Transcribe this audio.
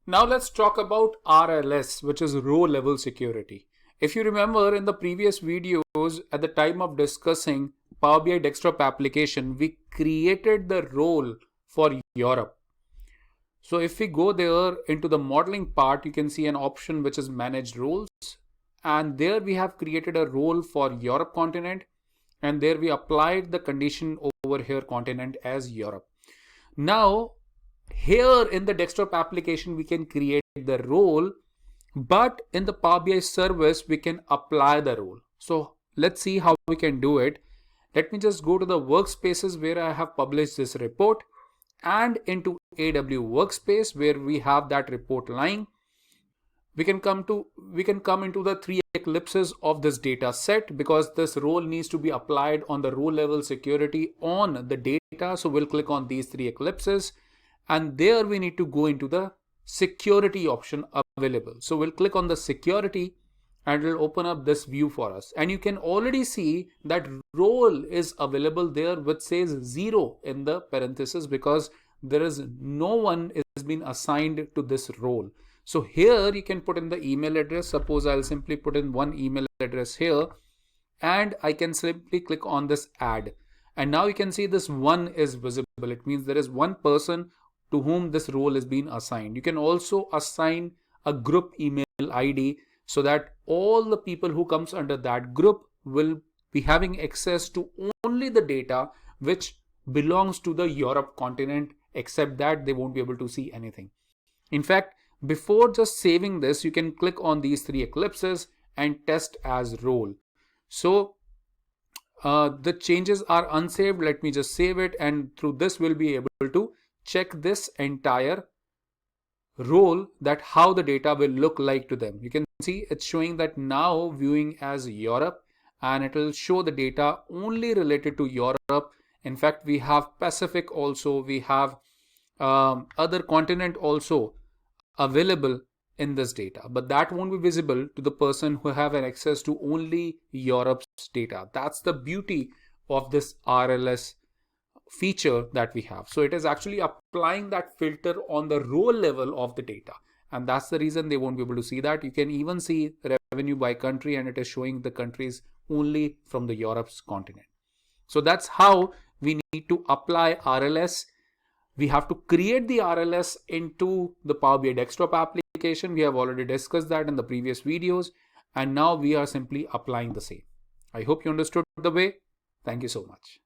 Now let's talk about RLS, which is row level security. If you remember in the previous videos, at the time of discussing Power BI desktop application, we created the role for Europe. So if we go there into the modeling part, you can see an option which is manage roles. And there we have created a role for Europe continent. And there we applied the condition over here continent as Europe. Now, here in the desktop application, we can create the role, but in the Power BI service, we can apply the role. So let's see how we can do it. Let me just go to the workspaces where I have published this report and into AW workspace where we have that report lying. We can come into the three ellipses of this data set because this role needs to be applied on the row level security on the data. So we'll click on these three ellipses and there we need to go into the security option available. So we'll click on the security and it'll open up this view for us. And you can already see that role is available there which says 0 in the parenthesis because there is no one has been assigned to this role. So here you can put in the email address. Suppose I'll simply put in one email address here and I can simply click on this add. And now you can see this one is visible. It means there is one person to whom this role is being assigned. You can also assign a group email ID so that all the people who comes under that group will be having access to only the data which belongs to the Europe continent, except that they won't be able to see anything. In fact, before just saving this, you can click on these three ellipses and test as role. So the changes are unsaved. Let me just save it, and through this we'll be able to check this entire role, that how the data will look like to them. You can see it's showing that now viewing as Europe, and it will show the data only related to Europe. In fact, we have Pacific also, we have other continent also available in this data, but that won't be visible to the person who have an access to only Europe's data. That's the beauty of this RLS feature that we have. So it is actually applying that filter on the row level of the data, and that's the reason they won't be able to see that. You can even see revenue by country, and it is showing the countries only from the Europe's continent. So that's how we need to apply RLS. We have to create the RLS into the Power BI desktop application. We have already discussed that in the previous videos, and now we are simply applying the same. I hope you understood the way. Thank you so much.